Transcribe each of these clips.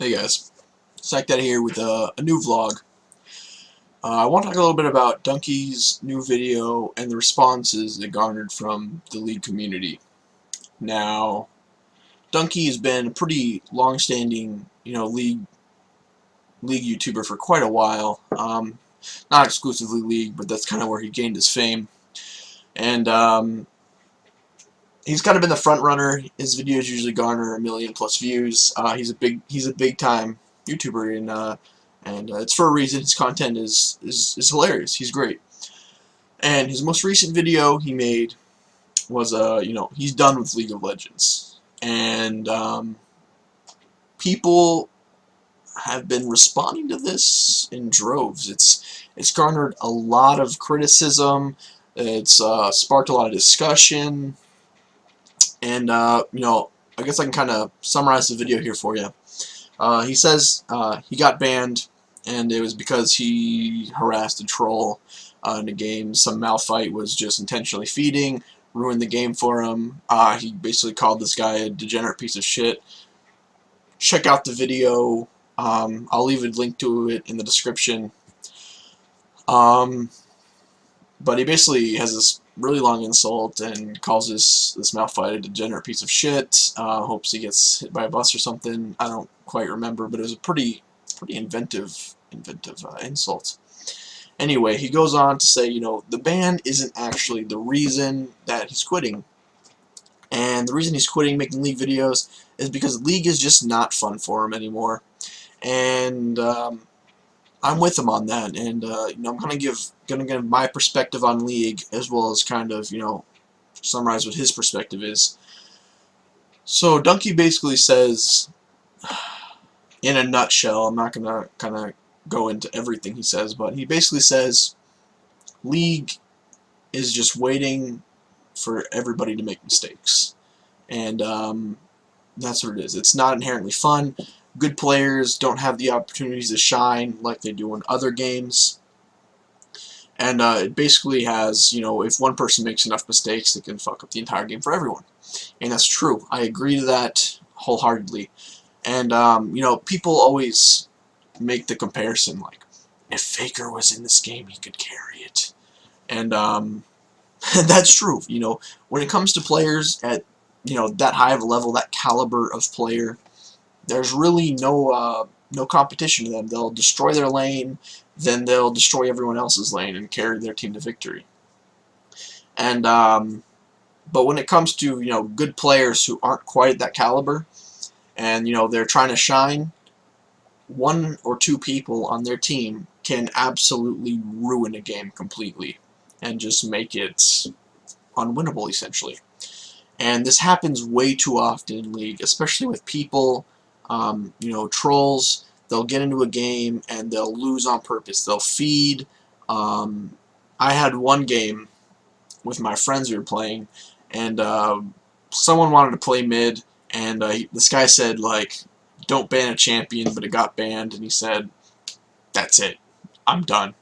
Hey guys, Sackdad here with a new vlog. I want to talk a little bit about Dunkey's new video and the responses it garnered from the League community. Now, Dunkey has been a pretty long-standing, League YouTuber for quite a while. Not exclusively League, but that's kind of where he gained his fame. And he's kind of been the front runner. His videos usually garner 1,000,000+ views. He's a big time YouTuber and it's for a reason. His content is hilarious. He's great. And his most recent video he made was he's done with League of Legends, and people have been responding to this in droves. It's garnered a lot of criticism. It's sparked a lot of discussion, and I guess I can kind of summarize the video here for you. He says he got banned, and it was because he harassed a troll in a game. Some Malphite was just intentionally feeding, ruined the game for him. He basically called this guy a degenerate piece of shit. Check out the video. I'll leave a link to it in the description. But he basically has this really long insult and calls this Malphite a degenerate piece of shit. Hopes he gets hit by a bus or something. I don't quite remember, but it was a pretty inventive insult. Anyway, he goes on to say, the ban isn't actually the reason that he's quitting. And the reason he's quitting making League videos is because League is just not fun for him anymore. And I'm with him on that. And I'm gonna give my perspective on League, as well as kind of summarize what his perspective is. So Dunkey basically says, in a nutshell, I'm not gonna kind of go into everything he says, but he basically says League is just waiting for everybody to make mistakes, and that's what it is. It's not inherently fun. Good players don't have the opportunities to shine like they do in other games, and it basically has, if one person makes enough mistakes, they can fuck up the entire game for everyone, and that's true. I agree to that wholeheartedly. And people always make the comparison, like, if Faker was in this game, he could carry it, and that's true. When it comes to players at that high of a level, that caliber of player, there's really no competition to them. They'll destroy their lane, then they'll destroy everyone else's lane and carry their team to victory. And but when it comes to good players who aren't quite at that caliber, and they're trying to shine, one or two people on their team can absolutely ruin a game completely and just make it unwinnable, essentially. And this happens way too often in League, especially with people, trolls. They'll get into a game and they'll lose on purpose. They'll feed. I had one game with my friends we were playing, and someone wanted to play mid, and this guy said, like, don't ban a champion, but it got banned, and he said, that's it, I'm done.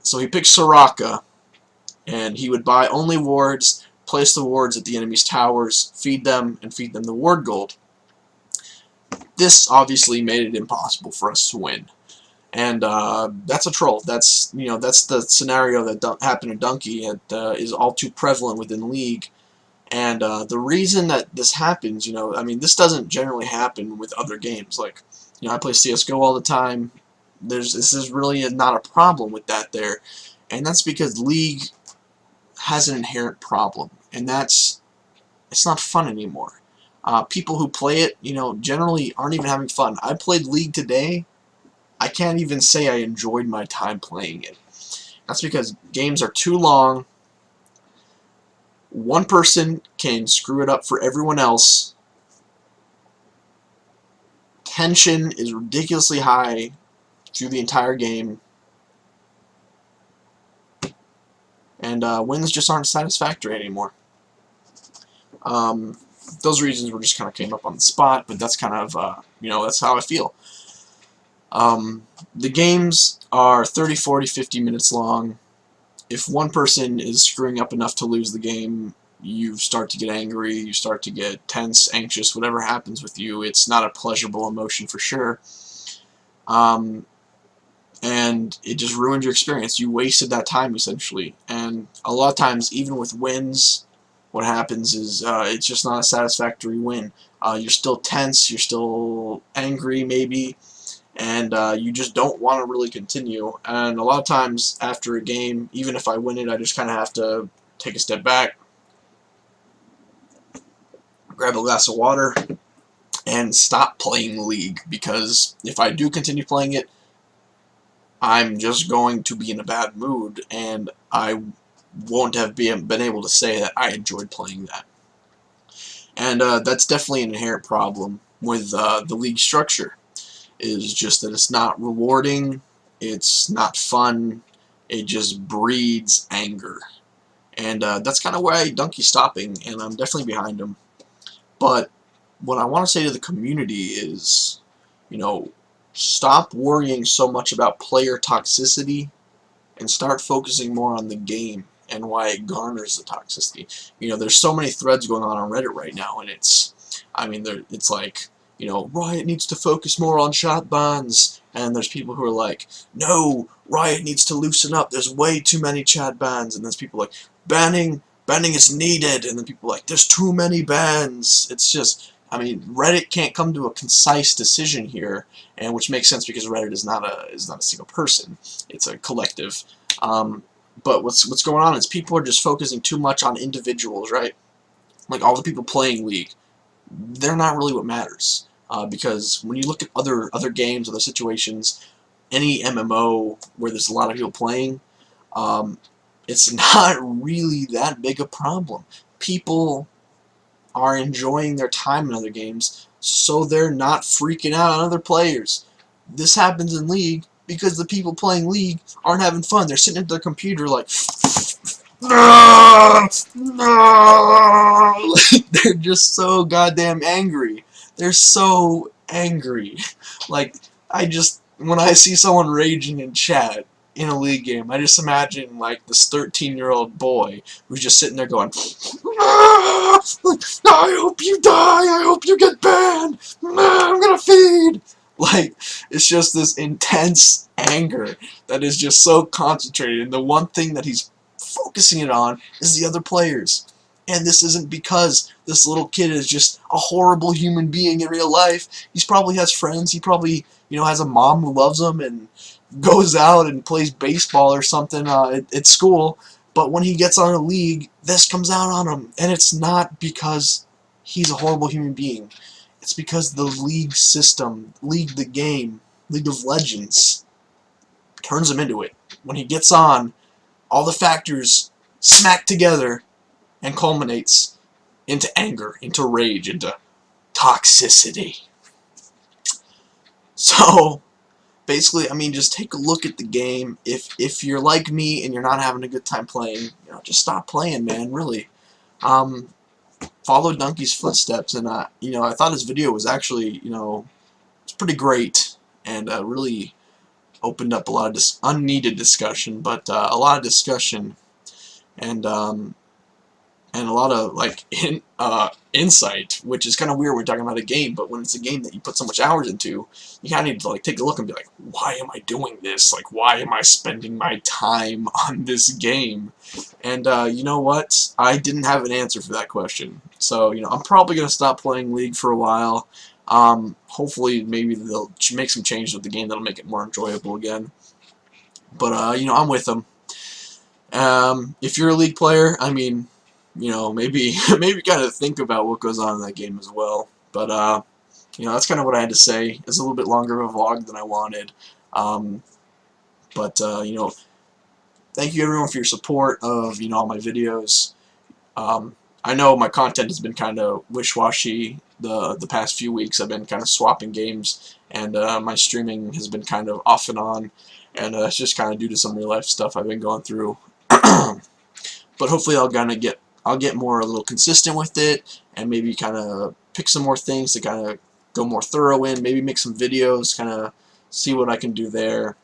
So he picked Soraka, and he would buy only wards, place the wards at the enemy's towers, feed them, and feed them the ward gold. This obviously made it impossible for us to win. And that's a troll. That's that's the scenario that happened to Dunkey. It is all too prevalent within League. And the reason that this happens, I mean, this doesn't generally happen with other games. Like, I play CSGO all the time. This is really not a problem with that there. And that's because League has an inherent problem. And it's not fun anymore. People who play it, generally aren't even having fun. I played League today. I can't even say I enjoyed my time playing it. That's because games are too long. One person can screw it up for everyone else. Tension is ridiculously high through the entire game. And wins just aren't satisfactory anymore. Those reasons were just kind of came up on the spot, but that's kind of, that's how I feel. The games are 30, 40, 50 minutes long. If one person is screwing up enough to lose the game, you start to get angry, you start to get tense, anxious, whatever happens with you. It's not a pleasurable emotion for sure. And it just ruined your experience. You wasted that time, essentially. And a lot of times, even with wins, what happens is it's just not a satisfactory win. You're still tense, you're still angry, maybe, and you just don't want to really continue. And a lot of times, after a game, even if I win it, I just kind of have to take a step back, grab a glass of water, and stop playing League, because if I do continue playing it, I'm just going to be in a bad mood, and I won't have been able to say that I enjoyed playing that. And that's definitely an inherent problem with the League structure, is just that it's not rewarding, it's not fun, it just breeds anger. And that's kind of why Dunkey's stopping, and I'm definitely behind him. But what I want to say to the community is, you know, stop worrying so much about player toxicity and start focusing more on the game and why it garners the toxicity. You know, there's so many threads going on Reddit right now, and it's like, you know, Riot needs to focus more on shot bans, and there's people who are like, no, Riot needs to loosen up, there's way too many chat bans, and there's people like, banning is needed, and then people are like, there's too many bans. It's just, I mean, Reddit can't come to a concise decision here, and which makes sense because Reddit is not a single person; it's a collective. But what's going on is people are just focusing too much on individuals, right? Like all the people playing League, they're not really what matters. Because when you look at other games, other situations, any MMO where there's a lot of people playing, it's not really that big a problem. People are enjoying their time in other games, so they're not freaking out on other players. This happens in League because the people playing League aren't having fun. They're sitting at their computer like, no, no. They're just so goddamn angry. They're so angry. Like, when I see someone raging in chat in a League game, I just imagine like this 13-year-old boy who's just sitting there going, I hope you die, I hope you get banned, I'm gonna feed. Like, it's just this intense anger that is just so concentrated, and the one thing that he's focusing it on is the other players. And this isn't because this little kid is just a horrible human being in real life. He probably has friends, he probably, you know, has a mom who loves him and goes out and plays baseball or something at school, but when he gets on a League, this comes out on him, and it's not because he's a horrible human being. It's because the League system, League the game, League of Legends, turns him into it. When he gets on, all the factors smack together and culminates into anger, into rage, into toxicity. So basically, I mean, just take a look at the game. If you're like me and you're not having a good time playing, you know, just stop playing, man. Really, follow Dunkey's footsteps, and you know, I thought his video was actually, you know, it's pretty great, and really opened up a lot of unneeded discussion, but a lot of discussion, and a lot of like insight, which is kind of weird when we're talking about a game, but when it's a game that you put so much hours into, you kind of need to like take a look and be like, why am I doing this? Like, why am I spending my time on this game? And you know what? I didn't have an answer for that question. So, you know, I'm probably going to stop playing League for a while. Hopefully, maybe they'll make some changes with the game that'll make it more enjoyable again. But, you know, I'm with them. If you're a League player, I mean, you know, maybe kind of think about what goes on in that game as well. But you know, that's kind of what I had to say. It's a little bit longer of a vlog than I wanted. You know, thank you everyone for your support of, you know, all my videos. I know my content has been kind of wish-washy the past few weeks. I've been kind of swapping games, and my streaming has been kind of off and on, and it's just kind of due to some real life stuff I've been going through. But hopefully I'll get more a little consistent with it, and maybe kind of pick some more things to kind of go more thorough in, maybe make some videos, kind of see what I can do there.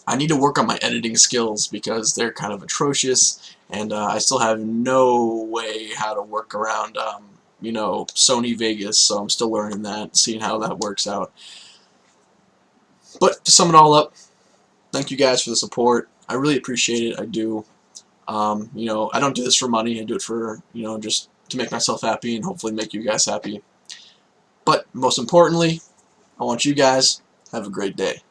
I need to work on my editing skills because they're kind of atrocious, and I still have no way how to work around, you know, Sony Vegas, so I'm still learning that, seeing how that works out. But to sum it all up, thank you guys for the support. I really appreciate it. I do. You know, I don't do this for money. I do it for, you know, just to make myself happy and hopefully make you guys happy. But most importantly, I want you guys to have a great day.